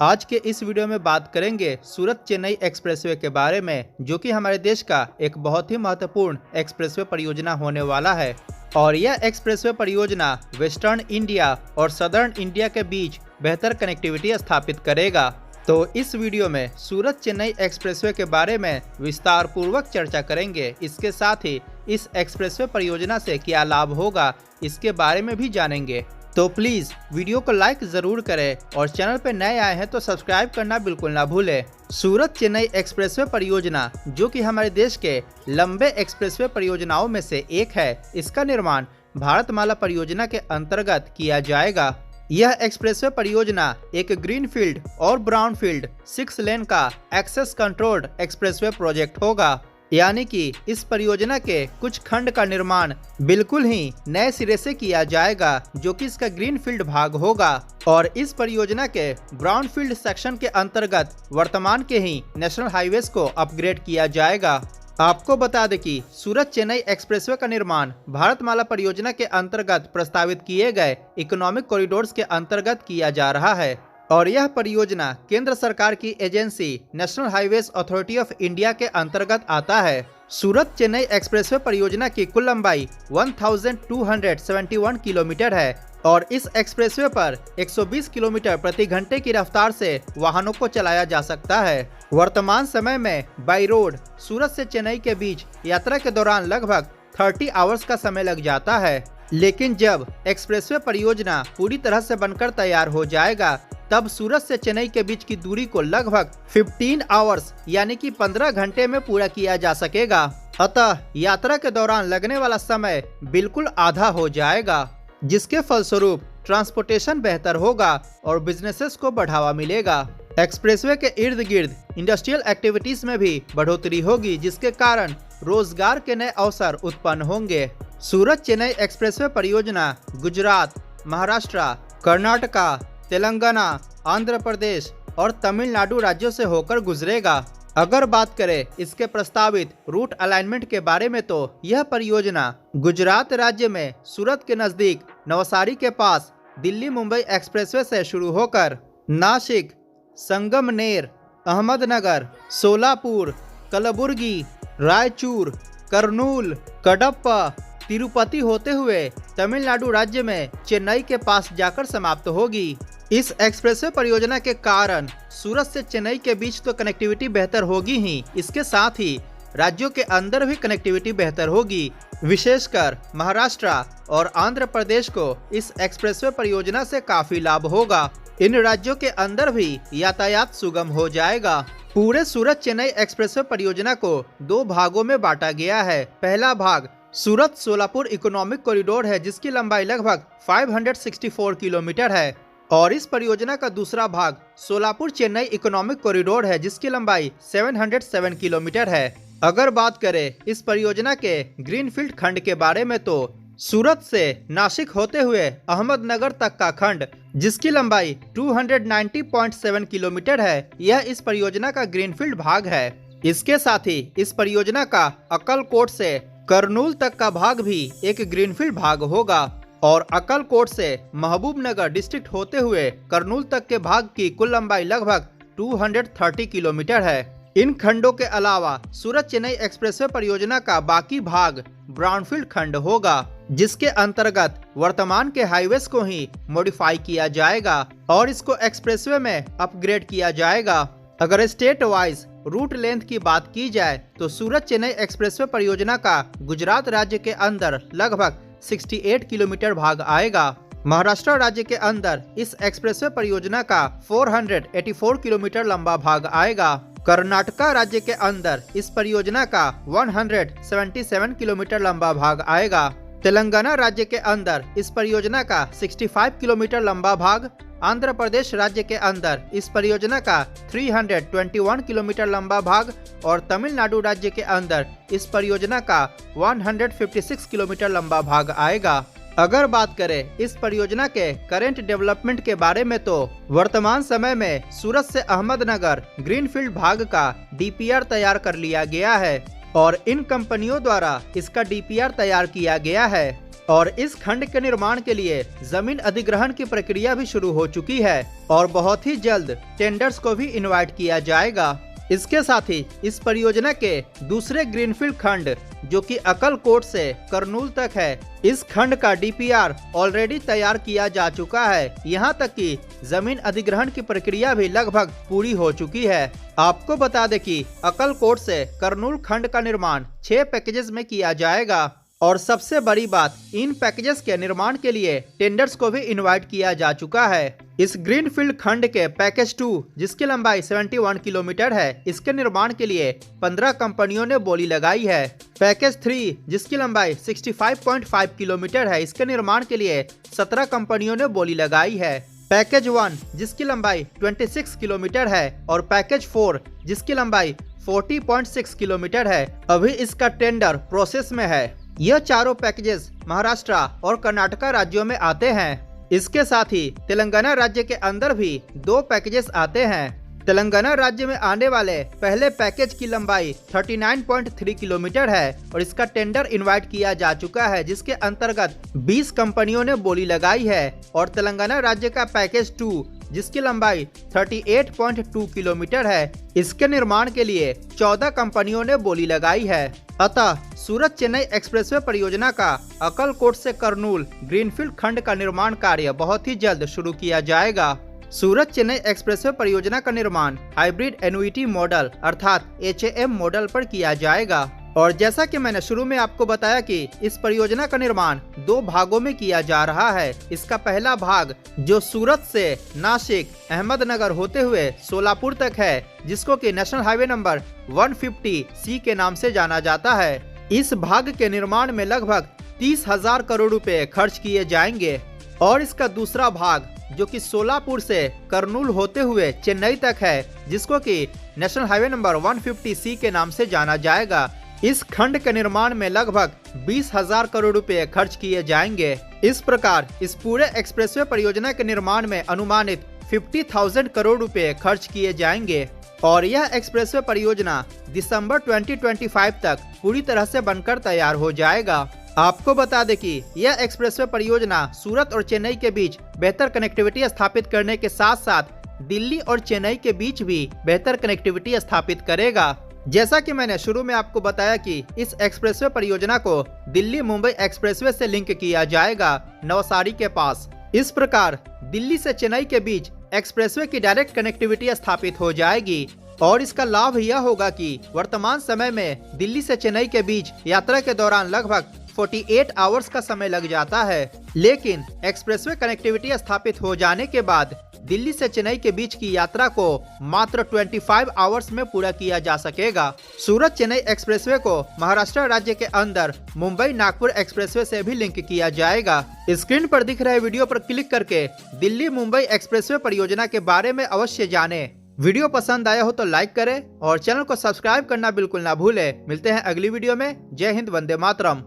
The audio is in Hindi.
आज के इस वीडियो में बात करेंगे सूरत चेन्नई एक्सप्रेसवे के बारे में, जो कि हमारे देश का एक बहुत ही महत्वपूर्ण एक्सप्रेसवे परियोजना होने वाला है। और यह एक्सप्रेसवे परियोजना वेस्टर्न इंडिया और सदर्न इंडिया के बीच बेहतर कनेक्टिविटी स्थापित करेगा। तो इस वीडियो में सूरत चेन्नई एक्सप्रेसवे के बारे में विस्तार पूर्वक चर्चा करेंगे। इसके साथ ही इस एक्सप्रेसवे परियोजना से क्या लाभ होगा, इसके बारे में भी जानेंगे। तो प्लीज वीडियो को लाइक जरूर करें और चैनल पर नए आए हैं तो सब्सक्राइब करना बिल्कुल ना भूलें। सूरत चेन्नई एक्सप्रेसवे परियोजना, जो कि हमारे देश के लंबे एक्सप्रेसवे परियोजनाओं में से एक है, इसका निर्माण भारतमाला परियोजना के अंतर्गत किया जाएगा। यह एक्सप्रेसवे परियोजना एक ग्रीनफील्ड और ब्राउनफील्ड 6 लेन का एक्सेस कंट्रोल्ड एक्सप्रेसवे प्रोजेक्ट होगा, यानी कि इस परियोजना के कुछ खंड का निर्माण बिल्कुल ही नए सिरे से किया जाएगा, जो कि इसका ग्रीनफील्ड भाग होगा। और इस परियोजना के ब्राउनफील्ड सेक्शन के अंतर्गत वर्तमान के ही नेशनल हाईवेज को अपग्रेड किया जाएगा। आपको बता दें कि सूरत चेन्नई एक्सप्रेसवे का निर्माण भारतमाला परियोजना के अंतर्गत प्रस्तावित किए गए इकोनॉमिक कॉरिडोर्स के अंतर्गत किया जा रहा है। और यह परियोजना केंद्र सरकार की agency national highways authority of India के अंतर्गत आता है। सूरत चेन्नई एक्सप्रेसवे परियोजना की कुल लंबाई 1271 किलोमीटर है और इस एक्सप्रेसवे पर 120 किलोमीटर प्रति घंटे की रफ्तार से वाहनों को चलाया जा सकता है। वर्तमान समय में बाई रोड सूरत से चेन्नई के बीच यात्रा के दौरान लगभग 30 आवर्स का समय लग जाता है, लेकिन जब एक्सप्रेसवे परियोजना पूरी तरह से बनकर तैयार हो जाएगा तब सूरत से चेन्नई के बीच की दूरी को लगभग 15 आवर्स यानी कि 15 घंटे में पूरा किया जा सकेगा। अतः यात्रा के दौरान लगने वाला समय बिल्कुल आधा हो जाएगा, जिसके फलस्वरूप ट्रांसपोर्टेशन बेहतर होगा और बिजनेसेस को बढ़ावा मिलेगा। एक्सप्रेसवे के इर्द गिर्द इंडस्ट्रियल एक्टिविटीज में भी बढ़ोतरी होगी, जिसके कारण रोजगार के नए अवसर उत्पन्न होंगे। सूरत चेन्नई एक्सप्रेसवे परियोजना गुजरात, महाराष्ट्र, कर्नाटका, तेलंगाना, आंध्र प्रदेश और तमिलनाडु राज्यों से होकर गुजरेगा। अगर बात करें इसके प्रस्तावित रूट अलाइनमेंट के बारे में तो यह परियोजना गुजरात राज्य में सूरत के नजदीक नवसारी के पास दिल्ली मुंबई एक्सप्रेसवे से शुरू होकर नासिक, संगमनेर, अहमदनगर, सोलापुर, कलबुर्गी, रायचूर, कर्नूल, कडप्पा, तिरुपति होते हुए तमिलनाडु राज्य में चेन्नई के पास जाकर समाप्त होगी। इस एक्सप्रेसवे परियोजना के कारण सूरत से चेन्नई के बीच तो कनेक्टिविटी बेहतर होगी ही, इसके साथ ही राज्यों के अंदर भी कनेक्टिविटी बेहतर होगी। विशेषकर महाराष्ट्र और आंध्र प्रदेश को इस एक्सप्रेसवे परियोजना से काफी लाभ होगा। इन राज्यों के अंदर भी यातायात सुगम हो जाएगा। पूरे सूरत चेन्नई एक्सप्रेसवे परियोजना को 2 भागों में बांटा गया है। पहला भाग सूरत सोलापुर इकोनॉमिक कॉरिडोर है, जिसकी लंबाई लगभग 564 किलोमीटर है। और इस परियोजना का दूसरा भाग सोलापुर चेन्नई इकोनॉमिक कॉरिडोर है, जिसकी लंबाई 707 किलोमीटर है। अगर बात करें इस परियोजना के ग्रीनफील्ड खंड के बारे में तो सूरत से नासिक होते हुए अहमदनगर तक का खंड, जिसकी लंबाई 290.7 किलोमीटर है, यह इस परियोजना का ग्रीनफील्ड भाग है। इसके साथ ही इस परियोजना का अक्कलकोट से कर्नूल तक का भाग भी एक ग्रीनफील्ड भाग होगा और अक्कलकोट से महबूबनगर डिस्ट्रिक्ट होते हुए कर्नूल तक के भाग की कुल लंबाई लगभग 230 किलोमीटर है। इन खंडों के अलावा सूरत चेन्नई एक्सप्रेसवे परियोजना का बाकी भाग ब्राउनफील्ड खंड होगा, जिसके अंतर्गत वर्तमान के हाईवेज को ही मॉडिफाई किया जाएगा और इसको एक्सप्रेसवे में अपग्रेड किया जाएगा। अगर स्टेट वाइज रूट लेंथ की बात की जाए तो सूरत चेन्नई एक्सप्रेसवे परियोजना का गुजरात राज्य के अंदर लगभग 68 किलोमीटर भाग आएगा। महाराष्ट्र राज्य के अंदर इस एक्सप्रेसवे परियोजना का 484 किलोमीटर लंबा भाग आएगा। कर्नाटका राज्य के अंदर इस परियोजना का 177 किलोमीटर लंबा भाग आएगा। तेलंगाना राज्य के अंदर इस परियोजना का 65 किलोमीटर लंबा भाग, आंध्र प्रदेश राज्य के अंदर इस परियोजना का 321 किलोमीटर लंबा भाग और तमिलनाडु राज्य के अंदर इस परियोजना का 156 किलोमीटर लंबा भाग आएगा। अगर बात करें इस परियोजना के करेंट डेवलपमेंट के बारे में तो वर्तमान समय में सूरत से अहमदनगर ग्रीनफील्ड भाग का डीपीआर तैयार कर लिया गया है और इन कंपनियों द्वारा इसका डीपीआर तैयार किया गया है। और इस खंड के निर्माण के लिए जमीन अधिग्रहण की प्रक्रिया भी शुरू हो चुकी है और बहुत ही जल्द टेंडर्स को भी इनवाइट किया जाएगा। इसके साथ ही इस परियोजना के दूसरे ग्रीनफील्ड खंड जो कि अकलकोट से करनूल तक है, इस खंड का डीपीआर ऑलरेडी तैयार किया जा चुका है। यहां तक कि जमीन अधिग्रहण की प्रक्रिया भी लगभग पूरी हो चुकी है। आपको बता दें कि अकलकोट से करनूल खंड का निर्माण 6 पैकेजेस में किया जाएगा और सबसे बड़ी बात, इन पैकेजेस के निर्माण के लिए टेंडर्स को भी इनवाइट किया जा चुका है। इस ग्रीनफील्ड खंड के पैकेज 2 जिसकी लंबाई 71 किलोमीटर है, इसके निर्माण के लिए 15 कंपनियों ने बोली लगाई है। पैकेज 3 जिसकी लंबाई 65.5 किलोमीटर है, इसके निर्माण के लिए 17 कंपनियों ने बोली लगाई है। पैकेज 1 जिसकी लंबाई 26 किलोमीटर है और पैकेज 4 जिसकी लंबाई 40.6 किलोमीटर है, अभी इसका टेंडर प्रोसेस में है। यह चारों पैकेजेस महाराष्ट्र और कर्नाटका राज्यों में आते हैं। इसके साथ ही तेलंगाना राज्य के अंदर भी 2 पैकेजेस आते हैं। तेलंगाना राज्य में आने वाले पहले पैकेज की लंबाई 39.3 किलोमीटर है और इसका टेंडर इनवाइट किया जा चुका है, जिसके अंतर्गत 20 कंपनियों ने बोली लगाई है। और तेलंगाना राज्य का पैकेज 2 जिसकी लंबाई 38.2 किलोमीटर है, इसके निर्माण के लिए 14 कंपनियों ने बोली लगाई है। अतः सूरत चेन्नई एक्सप्रेसवे परियोजना का अकलकोट से करनूल ग्रीनफील्ड खंड का निर्माण कार्य बहुत ही जल्द शुरू किया जाएगा। सूरत चेन्नई एक्सप्रेसवे परियोजना का निर्माण हाइब्रिड एनुइटी मॉडल अर्थात HAM मॉडल पर किया जाएगा। और जैसा कि मैंने शुरू में आपको बताया कि इस परियोजना का निर्माण 2 भागों में किया जा रहा है। इसका पहला भाग जो सूरत से नासिक, अहमदनगर होते हुए सोलापुर तक है, जिसको कि नेशनल हाईवे नंबर 150C के नाम से जाना जाता है। इस भाग के निर्माण में लगभग 30,000 करोड़ रुपए खर्च किए जाएंगे। और इसका दूसरा भाग जो कि सोलापुर से करनूल होते हुए चेन्नई तक है, जिसको कि नेशनल हाईवे नंबर 150C के नाम से जाना जाएगा। इस खंड के निर्माण में लगभग 20,000 करोड़ रुपए खर्च किए जाएंगे। इस प्रकार इस पूरे एक्सप्रेसवे परियोजना के निर्माण में अनुमानित 50,000 करोड़ रुपए खर्च किए जाएंगे और यह एक्सप्रेसवे परियोजना दिसंबर 2025 तक पूरी तरह से बनकर तैयार हो जाएगा। आपको बता दें कि यह एक्सप्रेसवे परियोजना सूरत और चेन्नई के बीच बेहतर कनेक्टिविटी स्थापित करने के साथ साथ दिल्ली और चेन्नई के बीच भी बेहतर कनेक्टिविटी स्थापित करेगा। जैसा कि मैंने शुरू में आपको बताया कि इस एक्सप्रेसवे परियोजना को दिल्ली मुंबई एक्सप्रेसवे से लिंक किया जाएगा नवसारी के पास। इस प्रकार दिल्ली से चेन्नई के बीच एक्सप्रेसवे की डायरेक्ट कनेक्टिविटी स्थापित हो जाएगी और इसका लाभ यह होगा कि वर्तमान समय में दिल्ली से चेन्नई के बीच यात्रा के दौरान लगभग 48 आवर्स का समय लग जाता है, लेकिन एक्सप्रेसवे कनेक्टिविटी स्थापित हो जाने के बाद दिल्ली से चेन्नई के बीच की यात्रा को मात्र 25 आवर्स में पूरा किया जा सकेगा। सूरत चेन्नई एक्सप्रेसवे को महाराष्ट्र राज्य के अंदर मुंबई नागपुर एक्सप्रेसवे से भी लिंक किया जाएगा। स्क्रीन पर दिख रहे वीडियो पर क्लिक करके दिल्ली मुंबई एक्सप्रेसवे परियोजना के बारे में अवश्य जानें। वीडियो पसंद आया हो तो लाइक करें और चैनल को सब्सक्राइब करना बिल्कुल ना भूलें। मिलते हैं अगली वीडियो में। जय हिंद, वंदे मातरम।